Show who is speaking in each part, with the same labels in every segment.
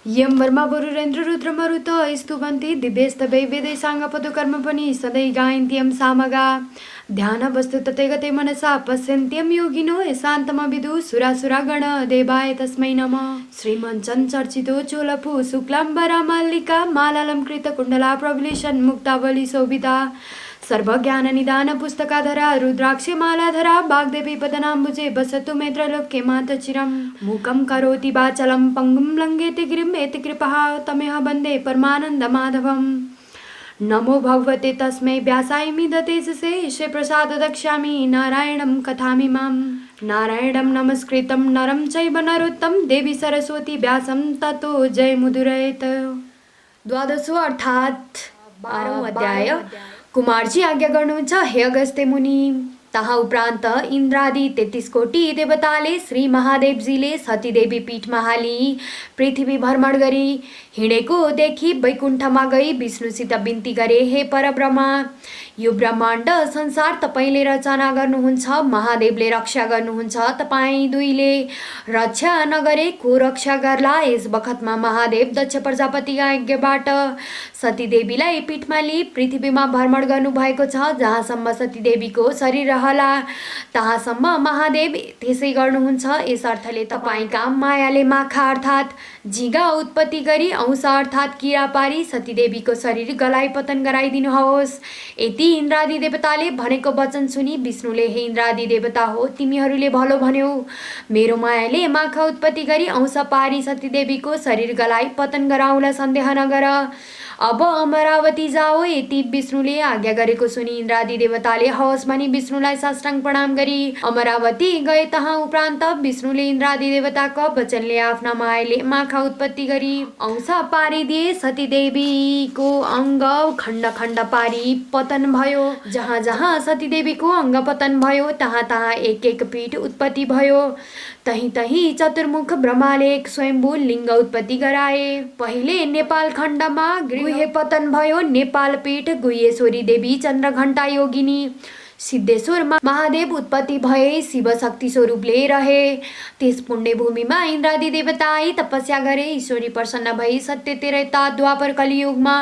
Speaker 1: यम वर्मा वरुरेन्द्र रुद्र मरुत स्तुवन्ति दिव्यस्तवै वेदैसाङ्गपदुकर्म पनि सदै गायन्त्यं सामगा ध्यान वस्तु तते गते मनसा पश्यन्त्यं योगिनो शान्तमविदु सुरासुरागण देवाय तस्मै नमः। श्रीमञ्चन चर्चितो चोलपु शुक्लाम्बरा मल्लिका मालालं कृतकुण्डला प्रबलिशन मुक्तावली शोभिता सर्वज्ञान निदान पुस्तकाधरा रुद्राक्ष मालाधरा वाग्देवी पदनाम्बुजे बसतु मे त्रैलोक्ये मातचिरं मूकं करोति वाचलं पङ्गुं लङ्घयति गिरिं एति कृपः तमेह वन्दे परमानन्द माधवम्। नमो भगवते तस्मै व्यासाय मिदतेजसे ईशे प्रसाद दक्ष्यामि नारायणं कथामिमां। नारायणं नमस्कृतं नरं चैव नरोत्तमं देवी सरस्वती व्यासं ततो जयमुदीरयेत्। द्वादशो अर्थात् 12औं अध्याय। कुमारजी आज्ञा गर्नुहुन्छ, हे अगस्त्य मुनि। तहाँ उपरान्त इन्द्रादि 33 कोटी देवताले श्री महादेवजीले सतीदेवी पीठमा हाली पृथ्वी भ्रमण गरी हिँडेको देखि वैकुण्ठमा गई विष्णुसित बिन्ती गरे, हे परब्रह्मा, यो ब्रह्माण्ड संसार तपाईँले रचना गर्नुहुन्छ, महादेवले रक्षा गर्नुहुन्छ। तपाईँ दुईले रक्षा नगरे को रक्षा गर्ला। यस बखतमा महादेव दक्ष प्रजापतिका आज्ञाबाट सतीदेवीलाई पीठमा लिई पृथ्वीमा भ्रमण गर्नुभएको छ। जहाँसम्म सतीदेवीको शरीर रहला तहाँसम्म महादेव त्यसै गर्नुहुन्छ। यस अर्थले तपाईँका मायाले माखा अर्थात् झिगा उत्पत्ति गरी अंश अर्थात् किरा पारी सतीदेवीको शरीर गलाइ पतन गराइदिनुहोस्। यति इन्द्रादि देवताले भनेको वचन सुनि विष्णुले, हे इन्द्रादि देवता हो, तिमीहरूले भलो भन्यौ। मेरो मायाले माखा उत्पत्ति गरी अंश पारी सतीदेवीको शरीर गलाइ पतन गराउला, सन्देह नगर। अब अमरावती जाओ। यति विष्णुले आज्ञा गरेको सुनि इन्द्रादि देवताले हवस् भनी विष्णुलाई साष्टाङ्ग प्रणाम गरी अमरावती गए। तहाँ उपरान्त विष्णुले इन्द्रादि देवताको वचनले आफ्ना मायाले माखा उत्पत्ति गरी अंश पारिदिए। सतीदेवीको अङ्ग खण्ड खण्ड पारी पतन भयो। जहाँ जहाँ सतीदेवीको अङ्ग पतन भयो तहाँ तहाँ एक एक पीठ उत्पत्ति भयो। तही तही चतुर्मुख ब्रह्माले एक स्वयम्भू लिङ्ग उत्पत्ति गराए। पहिले नेपाल खण्डमा गुह्य पतन भयो। नेपाल पीठ गुह्येश्वरी देवी चन्द्रघण्टा योगिनी सिद्धेश्वर महादेव उत्पत्ति भए शिव शक्ति स्वरूपले रहे। त्यस पुण्य भूमिमा इन्द्रादि देवता आई तपस्या गरे। ईश्वरी प्रसन्न भई सत्य त्रेता द्वापर कलियुगमा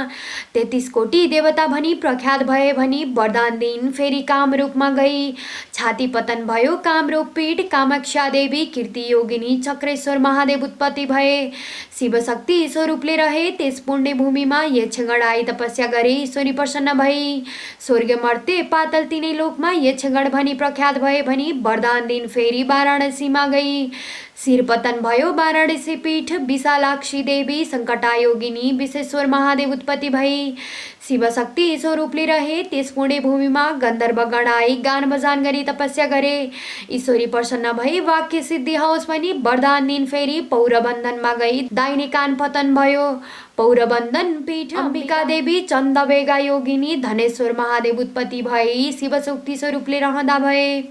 Speaker 1: 33 कोटी देवता भनी प्रख्यात भए भनी वरदान दिन फेरि कामरूपमा गई। छाती पतन भयो। कामरूप पीठ कामाख्या देवी कीर्ति योगिनी चक्रेश्वर महादेव उत्पत्ति भए। शिव शक्ति स्वरूपले रहे। त्यस पुण्य भूमिमा यक्षगण आई तपस्या गरे। ईश्वरी प्रसन्न भई स्वर्ग मर्ते पातल तिनै लोकमा यक्षगण भनी प्रख्यात भए भनी वरदान दिन फेरि वाराणसीमा गई। शिर पतन भयो। वाराणसी पीठ विशालाक्षी देवी सङ्कटायोगिनी विश्वेश्वर महादेव उत्पत्ति भई शिव शक्ति स्वरूपले रहे। त्यस पुण्य भूमिमा गन्धर्वगण आई गान बजान गरी तपस्या गरे। ईश्वरी प्रसन्न भई वाक्य सिद्धि होस् भनी वरदान दिन फेरि पौरबन्धनमा गई दाहिने कान पतन भयो। पौरबन्धन पीठ अम्बिका देवी चन्दवेगा योगिनी धनेश्वर महादेव उत्पत्ति भई शिव शक्ति स्वरूपले रहँदा भए।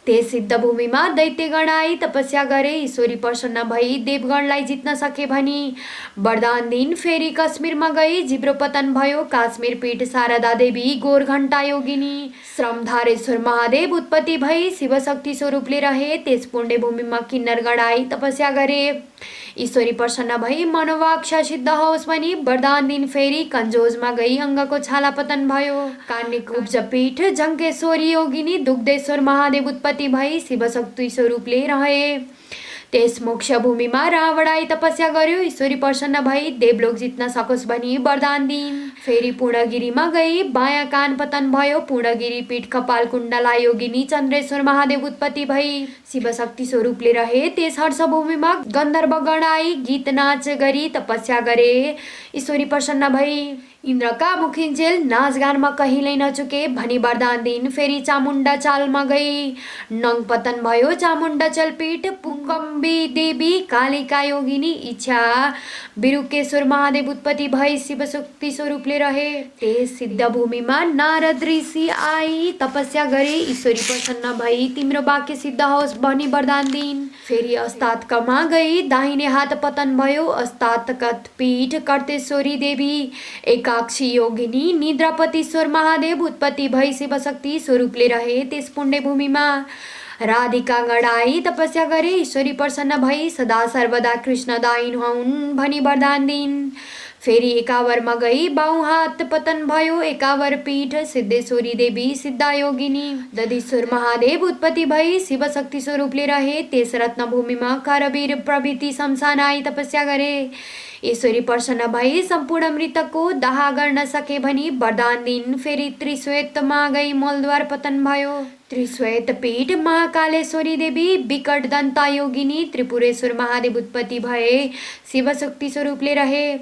Speaker 1: त्यस सिद्ध भूमिमा दैत्यगण आई तपस्या गरे। ईश्वरी प्रसन्न भई देवगणलाई जित्न सके भनी वरदान दिन फेरि कश्मीरमा गई जिब्रो पतन भयो। काश्मीर पीठ शारदा देवी गोरघण्टा योगिनी श्रमधारेश्वर महादेव उत्पत्ति भई शिव शक्ति स्वरूपले रहे। त्यस पुण्य भूमिमा किन्नरगण आई तपस्या गरे। ईश्वरी प्रसन्न भई मनोवाक्ष सिद्ध होस् भनी वरदान दिन फेरि कन्जोजमा गई अङ्गको छाला पतन भयो। कान्य कुब्ज पीठ झङ्केश्वरी योगिनी दुग्धेश्वर महादेव उत्पत्ति भई शिव शक्ति स्वरूपले रहे। त्यस मोक्ष भूमिमा रावण आई तपस्या गर्यो। ईश्वरी प्रसन्न भई देवलोक जित्न सकोस् भनी वरदान दिन फेरि पूर्णगिरीमा गई बायाँ कान पतन भयो। पूर्णगिरी पीठ कपाल कुण्डला योगिनी चन्द्रेश्वर महादेव उत्पत्ति भई शिव शक्ति स्वरूपले रहे। त्यस हर्ष भूमिमा गन्धर्वगण आई गीत नाच गरी तपस्या गरे। ईश्वरी प्रसन्न भई इन्द्रका मुखिन्जेल नाचगानमा कहिल्यै नचुके भनी वरदान दिन फेरि चामुण्डा चालमा गई नङ पतन भयो। चामुण्डा चलपीठ पुङ्कम्बी देवी कालिका योगिनी इच्छा बिरुकेश्वर महादेव उत्पत्ति भई शिव शक्ति स्वरूपले रहे। त्यस सिद्ध भूमिमा नारद ऋषि आई तपस्या गरे। ईश्वरी प्रसन्न भई तिम्रो वाक्य सिद्ध होस् भनी वरदान दिन फेरि अस्तात्कमा गई दाहिने हात पतन भयो। अस्तात्कत पीठ कर्तेश्वरी देवी एकाक्षी योगिनी निद्रापतिश्वर महादेव उत्पत्ति भई शिव शक्ति स्वरूपले रहे। त्यस पुण्य भूमिमा राधिका गणाई तपस्या गरे ईश्वरी प्रसन्न भई सदा सर्वदा कृष्ण दाइन् हुन् भनी वरदान दिन्। फेरि एकावरमा गई बाहुँ हात पतन भयो एकावर पीठ सिद्धेश्वरी देवी सिद्धा योगिनी। दधीश्वर महादेव उत्पत्ति भई शिव शक्ति स्वरूपले रहे त्यस रत्न भूमिमा करवीर प्रभृति शमशान आई तपस्या गरे। ईश्वरी प्रसन्न भई सम्पूर्ण मृतकको दाह गर्न सके भनी वरदान दिन्। फेरि त्रिश्वेतमा गई मलद्वार पतन भयो। त्रिश्वेत पीठ महाकालेश्वरी देवी विकट दन्ता योगिनी त्रिपुरेश्वर महादेव उत्पत्ति भए शिव शक्ति स्वरूपले रहे।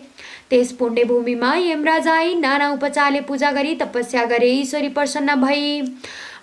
Speaker 1: त्यस पुण्य भूमिमा यमराज आई नाना उपचारले पूजा गरी तपस्या गरे। ईश्वरी प्रसन्न भई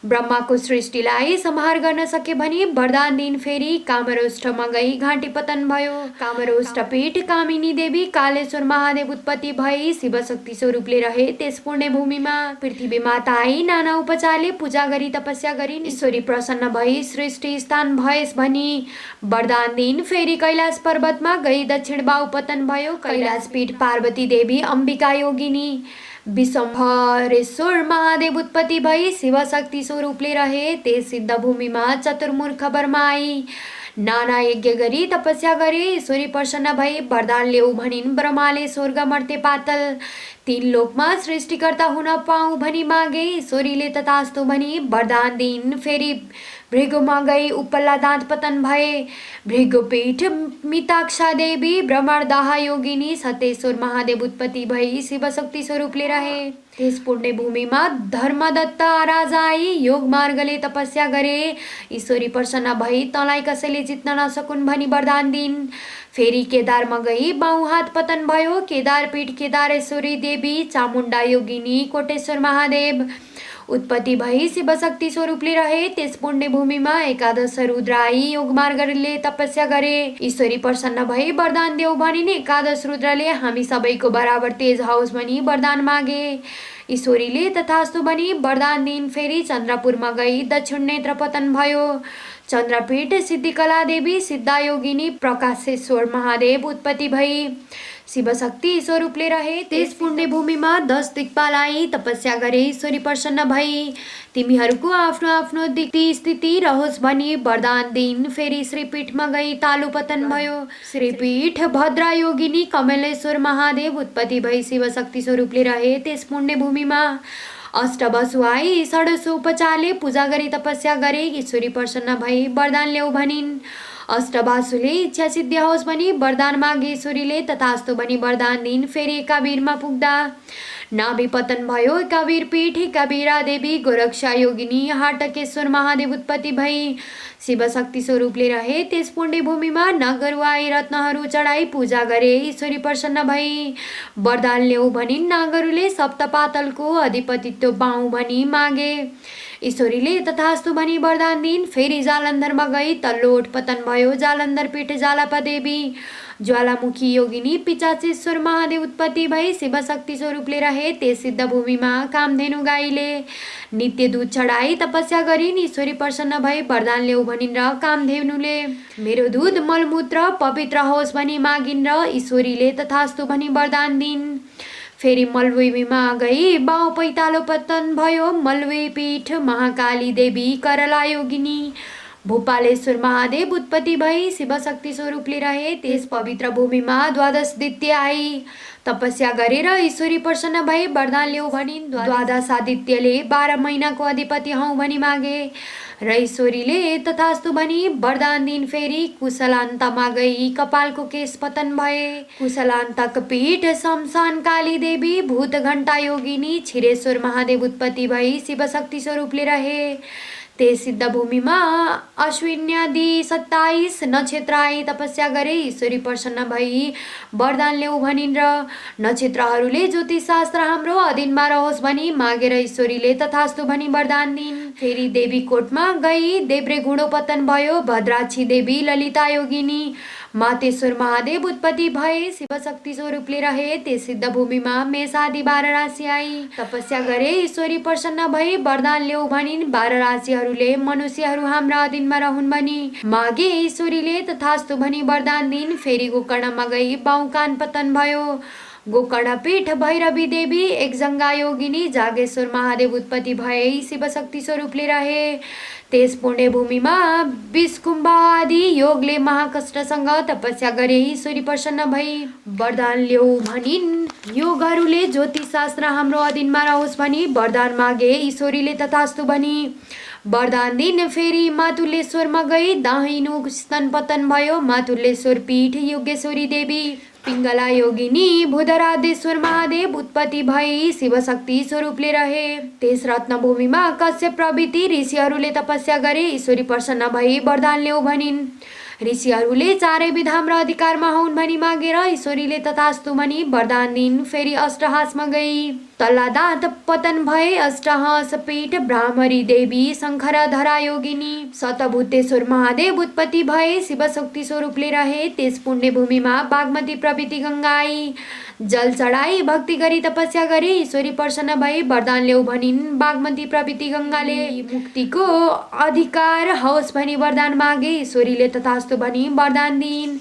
Speaker 1: ब्रह्माको सृष्टिलाई संहार गर्न सके भनी वरदान दिन्। फेरि कामरोष्ठमा गई घाँटी पतन भयो। कामरोष्ठ पीठ कामिनी देवी कालेश्वर महादेव उत्पत्ति भई शिव शक्ति स्वरूपले रहे त्यस पुण्य भूमिमा। पृथ्वी माता आई नाना उपचारले पूजा गरी तपस्या गरिन्। ईश्वरी प्रसन्न भई सृष्टि स्थान भएस भनी वरदान दिन्। फेरि कैलाश पर्वतमा गई दक्षिण बाहु पतन भयो। कैलाश पीठ पार्वती देवी अम्बिका योगिनी विश्वम्भरेश्वर महादेव उत्पत्ति भई शिव शक्ति स्वरूपले रहे त्यस सिद्ध भूमिमा चतुर्मुख खबरमा आई नाना यज्ञ गरी तपस्या गरे। ईश्वरी प्रसन्न भई वरदान ल्याऊ भनिन्। ब्रह्माले स्वर्ग मर्त्य पातल तीन लोकमा सृष्टिकर्ता हुन पाऊ भनी मागे। ईश्वरीले तथास्तु भनी वरदान दिन्। फेरि भृगुमा गई उपल्ला दाँत पतन भए। भृगुपीठ मिताक्षा देवी ब्रह्मदाह योगिनी सतेश्वर महादेव उत्पत्ति भई शिव शक्ति स्वरूपले रहे। त्यस पुण्य भूमिमा धर्मदत्त राजा आई योग मार्गले तपस्या गरे। ईश्वरी प्रसन्न भई तँलाई कसैले जित्न नसकुन् भनी वरदान दिन्। फेरि केदारमा गई बाहुँ हात पतन भयो। केदारपीठ केदारेश्वरी देवी चामुण्डा योगिनी कोटेश्वर महादेव उत्पत्ति भई शिव शक्ति स्वरूपले रहे। त्यस पुण्य भूमिमा एकादश रुद्र आई योग मार्गले तपस्या गरे। ईश्वरी प्रसन्न भई वरदान देऊ भनिन्। एकादश रुद्रले हामी सबैको बराबर तेज होस् भनी वरदान मागे। ईश्वरीले तथास्तु भनी वरदान दिन्। फेरि चन्द्रपुरमा गई दक्षिण नेत्र पतन भयो। चन्द्रपीठ सिद्धिकला देवी सिद्धा योगिनी प्रकाशेश्वर महादेव उत्पत्ति भई शिव शक्ति स्वरूपले रहे। त्यस पुण्य भूमिमा 10 दिक्पाल आई तपस्या गरे। ईश्वरी प्रसन्न भई तिमीहरूको आफ्नो आफ्नो दिक्ति स्थिति रहोस् भनी वरदान दिन्। फेरि श्रीपीठमा गई तालु पतन भयो। श्रीपीठ भद्रा योगिनी कमलेश्वर महादेव उत्पत्ति भई शिव शक्ति स्वरूपले रहे। त्यस पुण्य भूमिमा अष्टवसु आई षोडश उपचारले पूजा गरी तपस्या गरे। ईश्वरी प्रसन्न भई वरदान ल्याऊ भनिन्। अष्टवासुले इच्छा सिद्धि होस् भनी वरदान मागे। ईश्वरीले तथास्तु भनी वरदान दिन्। फेरि एकावीरमा पुग्दा नाभि पतन भयो। एकावीर पीठ एकावीरा देवी गोरक्षा योगिनी हाटकेश्वर महादेव उत्पत्ति भई शिव शक्ति स्वरूपले रहे। त्यस पुण्य भूमिमा नागरु आई रत्नहरू चढाई पूजा गरे। ईश्वरी प्रसन्न भई वरदान ल्याऊ भनिन्। नागरुले सप्तपातलको अधिपतित्व पाऊ भनी मागे। ईश्वरीले तथास्तु भनी वरदान दिन्। फेरि जालन्धरमा गई तल्लो ओठ पतन भयो। जालन्धर पीठ जालपा देवी ज्वालामुखी योगिनी पिचाचेश्वर महादेव उत्पत्ति भई शिव शक्ति स्वरूपले रहे। त्यस सिद्ध भूमिमा कामधेनु गाईले नित्य दूध चढाई तपस्या गरिन्। ईश्वरी प्रसन्न भई वरदान ल्याऊ भनिन् र कामधेनुले मेरो दूध मलमूत्र पवित्र होस् भनी मागिन् र ईश्वरीले तथास्तु भनी वरदान दिन्। फेरि मलवेवीमा गई बाहुँ पैतालो पतन भयो। मलवे पीठ महाकाली देवी करला योगिनी भूपालेश्वर महादेव उत्पत्ति भई शिव शक्ति स्वरूपले रहे। त्यस पवित्र भूमिमा द्वादश दित्य आई तपस्या गरेर ईश्वरी प्रसन्न भई वरदान ल्याऊ भनिन्। द्वादश आदित्यले 12 महिनाको अधिपति हौ भनी मागे र ईश्वरीले तथास्तु भनी वरदान दिन्। फेरि कुशलान्तमा गई कपालको केश पतन भए। कुशलान्तक पीठ शमशान काली देवी भूत घण्टा योगिनी क्षीरेश्वर महादेव उत्पत्ति भई शिव शक्ति स्वरूपले रहे। त्यस सिद्ध भूमिमा अश्विन्यादि 27 नक्षत्र आई तपस्या गरे। ईश्वरी प्रसन्न भई वरदान ल्याऊ भनिन् र नक्षत्रहरूले ज्योतिष शास्त्र हाम्रो अधीनमा रहोस् भनी मागेर ईश्वरीले तथास्तु भनी वरदान दिन्। फेरि देवी कोटमा गई देब्रे घुँडो पतन भयो। भद्राक्षी देवी ललिता योगिनी मातेश्वर महादेव उत्पत्ति भए शिव शक्ति स्वरूपले रहे। त्यस सिद्ध भूमिमा मेषादि 12 राशि आई तपस्या गरे। ईश्वरी प्रसन्न भई वरदान ल्याऊ भनिन्। 12 राशिहरूले मनुष्यहरू हाम्रा अधीनमा रहन् भनी मागे। ईश्वरीले तथास्तु भनी वरदान दिन्। फेरि गोकर्णमा गई बाहुँ कान पतन भयो। गोकर्णपीठ भैरवी देवी एकजङ्गा योगिनी जागेश्वर महादेव उत्पत्ति भए शिवशक्ति स्वरूपले रहे। त्यस पुण्यभूमिमा विषकुम्भ आदि योगले महाकष्टसँग तपस्या गरे ईश्वरी प्रसन्न भई वरदान ल्याऊ भनिन्। योगहरूले ज्योतिषशास्त्र हाम्रो अधीनमा रहोस् भनी वरदान मागे ईश्वरीले तथास्तु भनी वरदान दिन। फेरि मातुलेश्वरमा गई दाहिनु स्तन पतन भयो मातुलेश्वर पीठ योगेश्वरी देवी पिङ्गला योगिनी भूधराधेश्वर महादेव उत्पत्ति भई शिवशक्ति स्वरूपले रहे। त्यस रत्नभूमिमा कश्यप प्रभृति ऋषिहरूले तपस्या गरे ईश्वरी प्रसन्न भई वरदान ल्याऊ भनिन्। ऋषिहरूले चारै विधाम र अधिकारमा हुन् भनी मागेर ईश्वरीले तथास्तु भनी वरदान दिन। फेरि अष्टहासमा गई तल्ला दाँत पतन भए अष्टहास पीठ ब्राह्मरी देवी शङ्खराधरा योगिनी शतभूतेश्वर महादेव उत्पत्ति भए शिवशक्ति स्वरूपले रहे। त्यस पुण्यभूमिमा बागमती प्रभृति गङ्गा आई जल चढाई भक्ति गरी तपस्या गरे ईश्वरी प्रसन्न भई वरदान ल्याऊ भनिन्। बागमती प्रभृति गङ्गाले मुक्तिको अधिकार होस् भनी वरदान मागे ईश्वरीले तथास्तु भनी वरदान दिइन्।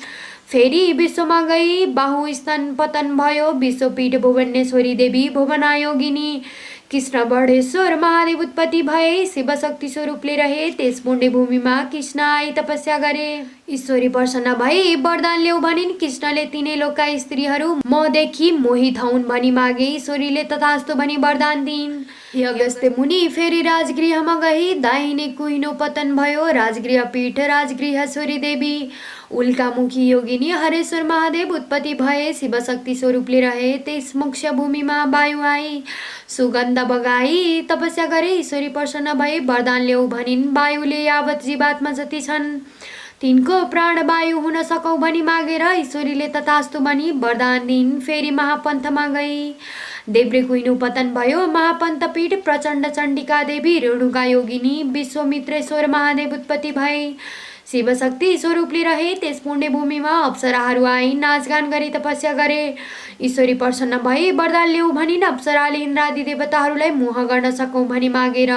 Speaker 1: फेरि विश्वमा गई बाहु स्तन पतन भयो विश्वपीठ भुवनेश्वरी देवी भुवनायोगिनी कृष्ण बर्ढेश्वर महादेव उत्पत्ति भए शिवशक्ति स्वरूपले रहे। त्यस पुण्यभूमिमा कृष्ण आई तपस्या गरे ईश्वरी प्रसन्न भई वरदान ल्याऊ भनिन्। कृष्णले तिनै लोकका स्त्रीहरू मदेखि मोहित हुन् भनी मागे ईश्वरीले तथास्तु भनी वरदान दिइन्। अगस्त्य मुनि फेरि राजगृहमा गई दाहिने कुहिनो पतन भयो राजगृह पीठ राजगृहेश्वरी देवी उल्कामुखी योगिनी हरेश्वर महादेव उत्पत्ति भए शिवशक्ति स्वरूपले रहे। त्यस मोक्ष भूमिमा वायु आई सुगन्ध बगाई तपस्या गरे ईश्वरी प्रसन्न भए वरदान ल्याऊ भनिन्। वायुले यावत जीवात्मा जति छन् तिनको प्राणवायु हुन सकौ भनी मागेर ईश्वरीले तथास्तु भनी वरदान दिइन्। फेरि महापन्थमा गई देब्रे कुइनो पतन भयो महापन्थ पीठ प्रचण्ड चण्डिका देवी रेणुका योगिनी विश्वमित्रेश्वर महादेव उत्पत्ति भए शिवशक्ति स्वरूपले रहे। त्यस पुण्यभूमिमा अप्सराहरू आई नाचगान गरी तपस्या गरे ईश्वरी प्रसन्न भई वरदान ल्याऊ भनिन्। अप्सराले इन्द्रादि देवताहरूलाई मोह गर्न सकौँ भनी मागेर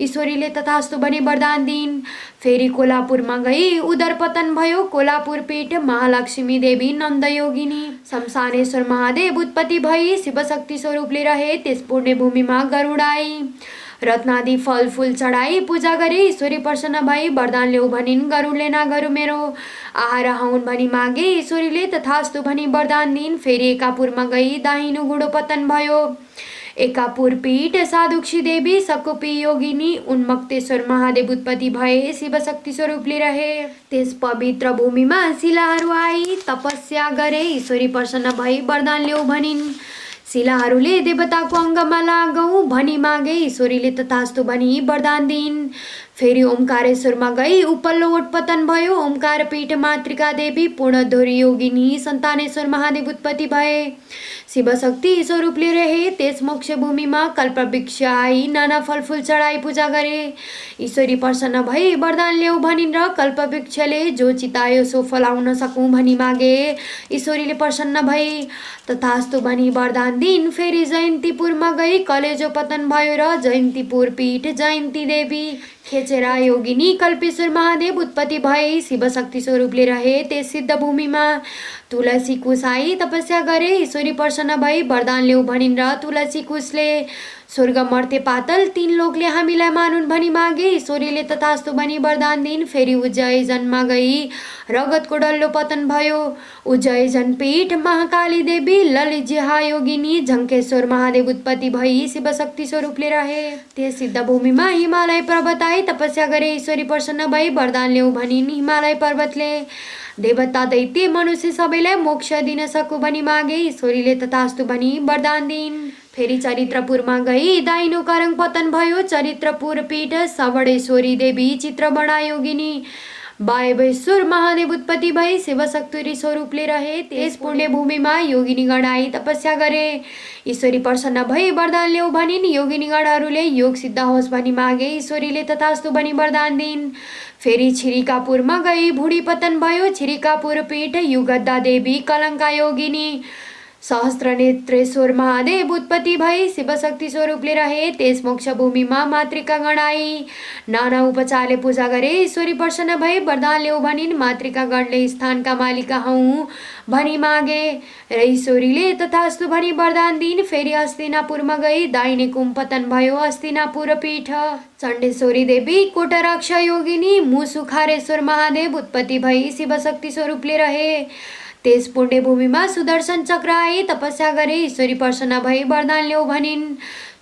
Speaker 1: ईश्वरीले तथास्तु भनी वरदान दिइन्। फेरि कोल्हापुरमा गई उदर पतन भयो कोल्हापुर पीठ महालक्ष्मी देवी नन्दयोगिनी शमशानेश्वर महादेव उत्पत्ति भई शिवशक्ति स्वरूपले रहे। त्यस पुण्यभूमिमा गरुड आई रत्नादि फलफूल चढाई पूजा गरे ईश्वरी प्रसन्न भई वरदान ल्याऊ भनिन्। गरुडले नागरु मेरो आहार हुन् भनी मागे ईश्वरीले तथास्तु भनी वरदान दिइन्। फेरि एकापुरमा गई दाहिनो गुडो पतन भयो एकापुर पीठ साधुक्षी देवी सकुपी योगिनी उन्मक्तेश्वर महादेव उत्पत्ति भए शिवशक्ति स्वरूपले रहे। त्यस पवित्र भूमिमा शिलाहरू आई तपस्या गरे ईश्वरी प्रसन्न भई वरदान ल्याऊ भनिन्। शिलाहरूले देवताको अङ्गमा लागौँ भनी मागे ईश्वरीले तथास्तु भनी वरदान दिइन्। फेरि ओमकारेश्वरमा गई उपल्लो उत्पतन भयो ओमकार पीठ मातृका देवी पूर्णधोरी योगिनी सन्तानेश्वर महादेव उत्पत्ति भए शिवशक्ति स्वरूपले रहे। त्यस मोक्ष भूमिमा कल्पवृक्ष आई नाना फलफूल चढाई पूजा गरे ईश्वरी प्रसन्न भई वरदान ल्याऊ भनिन्। र कल्पवृक्षले जो चितायो सो फलाउन सकौँ भनी मागे ईश्वरीले प्रसन्न भई तथास्तु भनी वरदान दिइन्। फेरि जयन्तीपुरमा गई कलेजो पतन भयो र जयन्तीपुर पीठ जयन्ती देवी खेचेरा योगिनी कल्पेश्वर महादेव उत्पत्ति भए शिवशक्ति स्वरूपले रहे। त्यस सिद्ध भूमिमा तुलसी कुश आई तपस्या गरे ईश्वरी प्रसन्न भई वरदान ल्याऊ भनिन्। र तुलसी कुशले स्वर्ग मर्ते पातल तीन लोकले हामीलाई मानुन् भनी मागे ईश्वरीले तथास्तु भनी वरदान दिइन्। फेरि उज्जैनमा गई रगतको डल्लो पतन भयो उज्जैन पीठ महाकाली देवी ललितजिहा योगिनी झङ्केश्वर महादेव उत्पत्ति भई शिवशक्ति स्वरूपले रहे। त्यस सिद्ध भूमिमा हिमालय पर्वत आई तपस्या गरे ईश्वरी प्रसन्न भई वरदान ल्याऊ भनिन्। हिमालय पर्वतले देवता दैत्य मनुष्य सबैलाई मोक्ष दिन सकु भनी मागे ईश्वरीले तथास्तु भनी वरदान दिइन्। फेरि चरित्रपुरमा गई दाहिनो करङ पतन भयो चरित्रपुर पीठ सवडेश्वरी देवी चित्रबडा योगिनी वायवेश्वर महादेव उत्पत्ति भई शिवशक्ति स्वरूपले रहे। त्यस पुण्य भूमिमा योगिनीगण आई तपस्या गरे ईश्वरी प्रसन्न भई वरदान ल्याऊ भनिन्। योगिनीगणहरूले योग सिद्ध होस् भनी मागे ईश्वरीले तथास्तु भनी वरदान दिइन्। फेरि छिरिकापुरमा गई भुडी पतन भयो छिरिकापुर पीठ युगद्दा देवी कलङ्का योगिनी सहस्त्रनेत्रेश्वर महादेव उत्पत्ति भई शिवशक्ति स्वरूपले रहे। त्यस मोक्ष भूमिमा मातृका गणाई नाना उपचारले पूजा गरे। ईश्वरी प्रसन्न भई वरदान ल्याऊ भनिन्। मातृका गणले स्थानका मालिका हौँ भनी मागे र ईश्वरीले तथास्तु भनी वरदान दिन्। फेरि हस्तिनापुरमा गई दाहिने कुम पतन भयो हस्तिनापुर पीठ। चण्डेश्वरी देवी कोटरक्ष योगिनी मुसुखारेश्वर महादेव उत्पत्ति भई शिवशक्ति स्वरूपले रहे। त्यस पुण्य भूमिमा सुदर्शन चक्र आई तपस्या गरे। ईश्वरी प्रसन्न भई वरदान ल्याऊ भनिन्।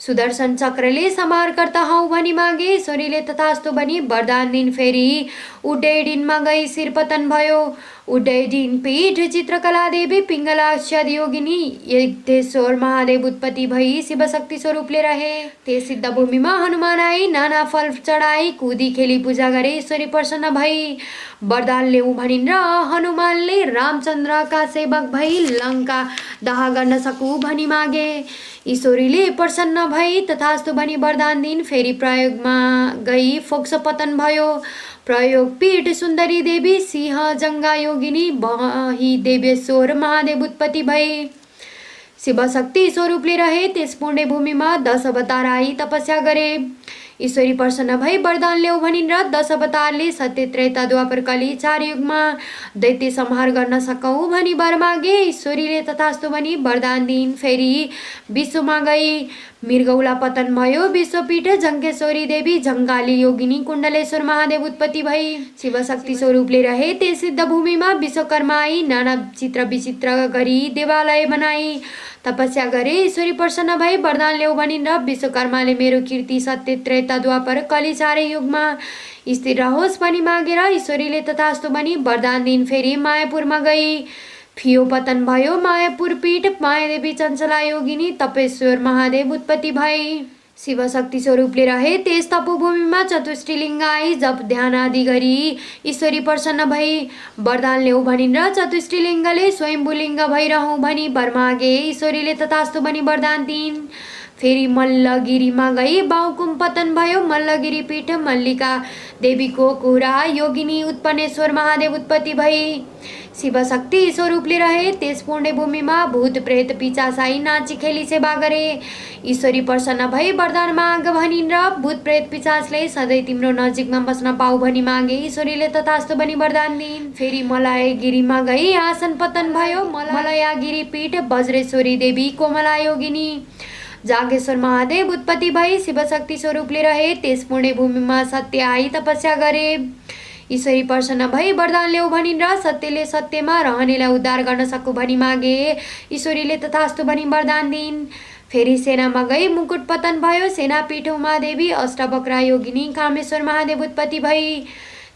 Speaker 1: सुदर्शन चक्रले संहारकर्ता हौ भनी मागे। ईश्वरीले तथास्तु भनी वरदान दिन। फेरि उड्डयडिनमा गई शिरपतन भयो। उड्डयडिन पीठ चित्रकला देवी पिङ्गलाक्षादि योगिनी यज्ञेश्वर महादेव उत्पत्ति भई शिवशक्ति स्वरूपले रहे। त्यस सिद्ध भूमिमा हनुमान आई नाना फल चढाई कुदी खेली पूजा गरे। ईश्वरी प्रसन्न भई वरदान ल्याऊ भनिन् र हनुमानले रामचन्द्रका सेवक भई लङ्का दह गर्न सकु भनी मागे। ईश्वरीले प्रसन्न भई तथास्तु भनी वरदान दिन। फेरि प्रयोगमा गई फोक्सो पतन भयो। प्रयोग पीठ सुन्दरी देवी सिंह जङ्गा योगिनी बही देवेश्वर महादेव उत्पत्ति भई शिवशक्ति स्वरूपले रहे। त्यस पुण्य भूमिमा 10 अवतार आई तपस्या गरे। ईश्वरी प्रसन्न भई वरदान ल्याऊ भनिन् र 10 अवतारले सत्य त्रेता द्वापर कली 4 युगमा दैत्य संहार गर्न सकौँ भनी वर मागे। ईश्वरीले तथास्तु भनी वरदान दिन्। फेरि विश्वमा गई मृगौला पतन भयो। विश्वपीठ जङ्गेश्वरी देवी जङ्गाली योगिनी कुण्डलेश्वर महादेव उत्पत्ति भई शिवशक्ति स्वरूपले रहे। त्यस सिद्ध भूमिमा विश्वकर्मा आई नाना चित्र विचित्र गरी देवालय बनाई तपस्या गरे। ईश्वरी प्रसन्न भई वरदान ल्याऊ भनिन् र विश्वकर्माले मेरो कीर्ति सत्य त्रेता द्वापर कली 4 युगमा स्थिर रहोस् भनी मागेर ईश्वरीले तथास्तु भनी वरदान दिन। फेरि मायापुरमा गई फियो पतन भयो। मायापुर पीठ मायादेवी चञ्चला योगिनी तपेश्वर महादेव उत्पत्ति भई शिवशक्ति स्वरूपले रहे। त्यस तपोभूमिमा चतुष्टी लिङ्ग आई जप ध्यान आदि गरी ईश्वरी प्रसन्न भई वरदान ल्याऊ भनिन् र चतुष्टी लिङ्गले स्वयम्भूलिङ्ग भइरहँ भनी वर मागे। ईश्वरीले तथास्तु भनी वरदान दिन्। फेरि मल्लगिरीमा गई बाउकुम पतन भयो। मल्लगिरी पीठ मल्लिका देवीको कुरा योगिनी उत्पन्नेश्वर महादेव उत्पत्ति भई शिवशक्ति स्वरूपले रहे। त्यस पुण्य भूमिमा भूत प्रेत पिचास आई नाची खेली सेवा गरे। ईश्वरी प्रसन्न भई वरदान माग भनिन् र भूत प्रेत पिचासले सधैँ तिम्रो नजिकमा बस्न पाऊ भनी मागे। ईश्वरीले तथास्तु भनी वरदान दिन्। फेरि मलयगिरीमा गई आसन पतन भयो। मलयागिरी पीठ वज्रेश्वरी देवी कोमला योगिनी जागेश्वर महादेव उत्पत्ति भई शिवशक्ति स्वरूपले रहे। त्यस पुण्य भूमिमा सत्य आई तपस्या गरे। ईश्वरी प्रसन्न भई वरदान ल्याऊ भनिन् र सत्यले सत्यमा रहनेलाई उद्धार गर्न सकु भनी मागे। ईश्वरीले तथास्तु भनी वरदान दिन्। फेरि सेनामा गई मुकुट पतन भयो। सेनापीठ उमादेवी अष्टवक्रा योगिनी कामेश्वर महादेव उत्पत्ति भई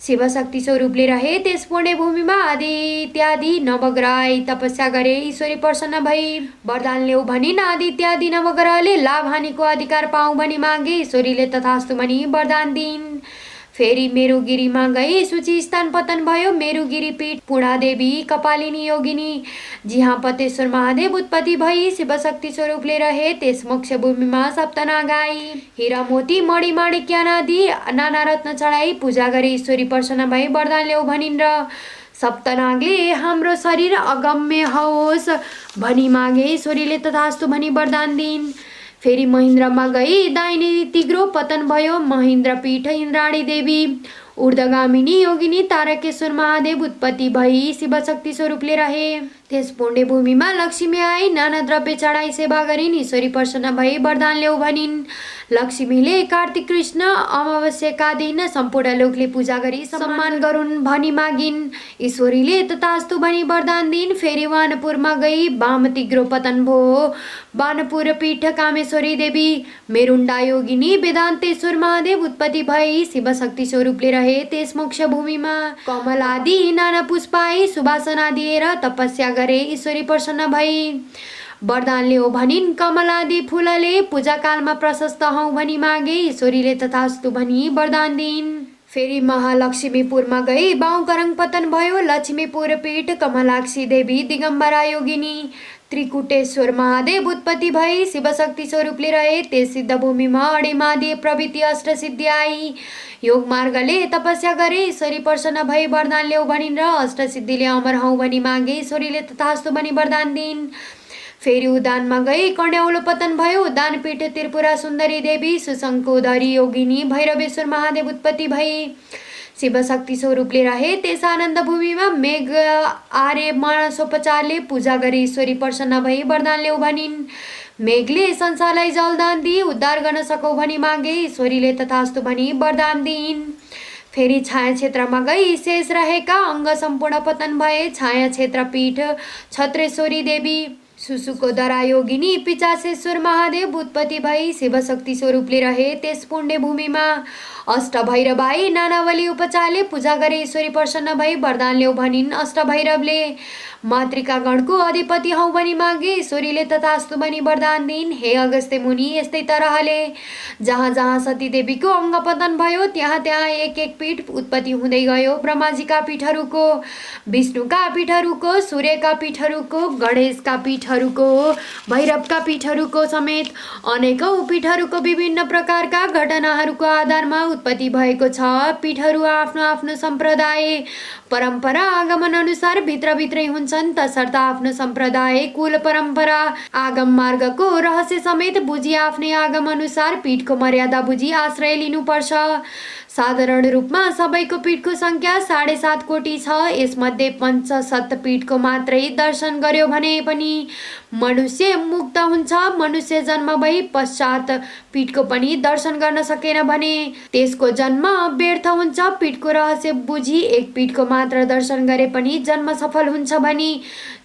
Speaker 1: शिवशक्ति स्वरूपले रहे। त्यस पुण्य भूमिमा आदि इत्यादि नवग्रह आई तपस्या गरे। ईश्वरी प्रसन्न भई वरदान ल्याऊ भनिन्। आदि इत्यादि नवग्रहले लाभ हानिको अधिकार पाऊ भनी मागे। ईश्वरीले तथास्तु भनी वरदान दिन्। फेरि मेरुगिरीमा गई सूची स्थान पतन भयो। मेरुगिरी पीठ पूर्णादेवी कपालिनी योगिनी जिहाँपतेश्वर महादेव उत्पत्ति भई शिवशक्ति स्वरूपले रहे। त्यस मोक्ष भूमिमा सप्तनाग आई हीरा मोती मणि माणिक्यादि नाना रत्न चढाई पूजा गरी ईश्वरी प्रसन्न भई वरदान ल्याऊ भनिन् र सप्तनागले हाम्रो शरीर अगम्य होस् भनी मागे। ईश्वरीले तथास्तु भनी वरदान दिन्। फेरि महेन्द्रमा गई दाहिने तिग्रो पतन भयो। महेन्द्र पीठ इन्द्राणी देवी ऊर्ध्वगामिनी योगिनी तारकेश्वर महादेव उत्पत्ति भई शिवशक्ति स्वरूपले रहे। त्यस पुण्य भूमिमा लक्ष्मी आई नाना द्रव्य चढाई सेवा गरिन्। ईश्वरी प्रसन्न भई वरदान ल्याऊ भनिन्। लक्ष्मीले कार्तिक कृष्ण अमावस्याका दिन सम्पूर्ण लोकले पूजा गरी सम्मान गरून् भनी मागिन्। ईश्वरीले तथास्तु भनी वरदान दिन्। फेरि वानपुरमा गई वाम तिग्रो पतन भयो। वानपुर पीठ कामेश्वरी देवी मेरुण्डा योगिनी वेदान्तेश्वर महादेव उत्पत्ति भई शिवशक्ति स्वरूपले रहे। त्यस मोक्ष भूमिमा कमल आदि नाना पुष्प आई सुवासना दिएर तपस्या गरे। ईश्वरी प्रसन्न भई वरदान ल्याऊ भनिन्। कमल आदि फूलले पूजाकालमा प्रशस्त हौ भनी मागे। ईश्वरीले तथास्तु भनी वरदान दिन्। फेरि महालक्ष्मीपुरमा गई बाहुकरङ पतन भयो। लक्ष्मीपुर पीठ कमलाक्षी देवी दिगम्बरा योगिनी त्रिकुटेश्वर महादेव उत्पत्ति भई शिवशक्ति स्वरूपले रहे। त्यस सिद्ध भूमिमा अडिमादि प्रवृत्ति अष्टसिद्धि आई योग मार्गले तपस्या गरे। ईश्वरी प्रसन्न भई वरदान ल्याऊ भनिन् र अष्टसिद्धिले अमर हौ भनी मागे। ईश्वरीले तथास्तु भनी वरदान दिन्। फेरि उदानमा गई कन्याउलो पतन भयो। दानपीठ त्रिपुरा सुन्दरी देवी सुशङ्कोदरी योगिनी भैरवेश्वर महादेव उत्पत्ति भई। शिवशक्ति स्वरूपले रहे त्यस आनन्द भूमिमा मेघ आर्य मानसोपचारले पूजा गरी ईश्वरी प्रसन्न भई वरदान ल्याऊ भनिन्। मेघले संसारलाई जलदान दिई उद्धार गर्न सकौ भनी मागे। ईश्वरीले तथास्तु भनी वरदान दिइन्। फेरि छाया क्षेत्रमा गई शेष रहेका अङ्ग सम्पूर्ण पतन भए। छाया क्षेत्र पीठ छत्रेश्वरी देवी सुसुको दरा योगिनी पिचासेश्वर महादेव उत्पत्ति भई। शिवशक्ति स्वरूपले रहे त्यस पुण्य भूमिमा अष्टभैरवाई नानावली उपचारले पूजा गरे। ईश्वरी प्रसन्न भई वरदान ल्याऊ भनिन्। अष्टभैरवले मातृकागणको अधिपति हौ भनी मागे। ईश्वरीले तथास्तु भनी वरदान दिइन्। हे अगस्त्य मुनि, यस्तै तरहले जहाँ जहाँ सती देवीको अङ्ग पतन भयो त्यहाँ त्यहाँ एक एक पीठ उत्पत्ति हुँदै गयो। ब्रह्माजीका पीठहरूको, विष्णुका पीठहरूको, सूर्यका पीठहरूको, गणेशका पीठहरूको, भैरवका पीठहरूको समेत अनेकौँ पीठहरूको विभिन्न प्रकारका घटनाहरूको आधारमा उत्पत्ति भएको छ। पीठहरू आफ्नो आफ्नो सम्प्रदाय परम्परा आगमन अनुसार भित्रभित्रै हुन्छन्। तसर्थ आफ्नो सम्प्रदाय कुल परम्परा आगम मार्गको रहस्य समेत बुझी आफ्नै आगम अनुसार पीठको मर्यादा बुझी आश्रय लिनुपर्छ। साधारण रूपमा सबैको पीठको सङ्ख्या 7.5 कोटी छ। यसमध्ये पञ्चशत पीठको मात्रै दर्शन गर्यो भने पनि मनुष्य मुक्त हुन्छ। मनुष्य जन्म भई पश्चात पीठको पनि दर्शन गर्न सकेन भने त्यसको जन्म व्यर्थ हुन्छ। पीठको रहस्य बुझी एक पीठको मात्र दर्शन गरे पनि जन्म सफल हुन्छ भनी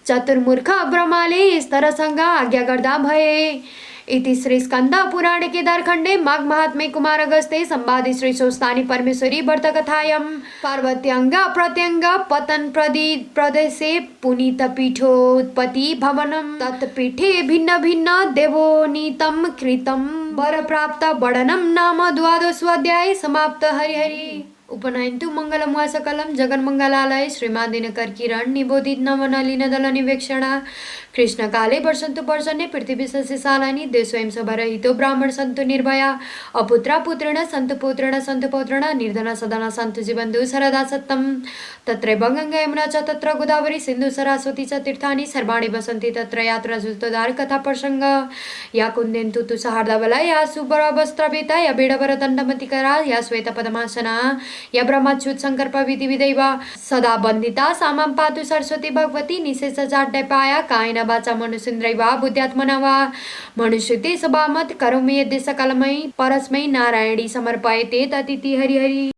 Speaker 1: चतुर्मुख ब्रह्माले यस तरसँग आज्ञा गर्दा भए। इति श्री स्कन्द पुराणे केदारखण्डे माघ महात्म्ये कुमार अगस्त्ये संवादे श्री स्वस्तानि परमेश्वरी व्रतकथायां पार्वत्यङ्ग प्रत्यङ्ग पतन प्रदेशे पुनीतपीठोत्पत्ति भवनं तत्पीठे भिन्न भिन्न देवोनीतं कृतं वरप्राप्त वर्णनं नाम द्वादशोऽध्याय समाप्त। हरि हरि उपनयन्तु मङ्गलं वा सकलं जगन्मङ्गलालय श्रीमादिनकरकिरण निबोधित नवनलिन दल निवेक्षणा कृष्णकाले वर्षन्तु पर्जन्ये पृथिवी सस्यशालिनी देशोऽयं सभारहितो ब्राह्मण सन्तु निर्भया अपुत्रा पुत्रेण सन्तु पुत्रेण सन्तु पौत्रेण निर्धना सदना सन्तु जीवन्तु सरदा सत्तं तत्रैव गङ्गा यमुना च तत्र गोदावरी सिन्धु सरस्वती च तीर्थानि सर्वाणि वसन्ति तत्र यात्रा जुतोदार कथा प्रसङ्ग या कुन्देन्तु तुषारधवला या सुबरवस्त्रवेता या बीडवरदण्डमतिकरा या श्वेतपद्मासना या ब्रह्मच्युत शङ्कर विधिविदैव सदा वन्दिता सामां पातु सरस्वती भगवती निशेष जाड्यपाया कायेन वाचा मनुषेन्द्रैवा बुद्ध्यात्मना वा मनुष्यते सभामत करोमि यद्य सकलमै परस्मै नारायणी समर्पयते ततिति। हरि हरि।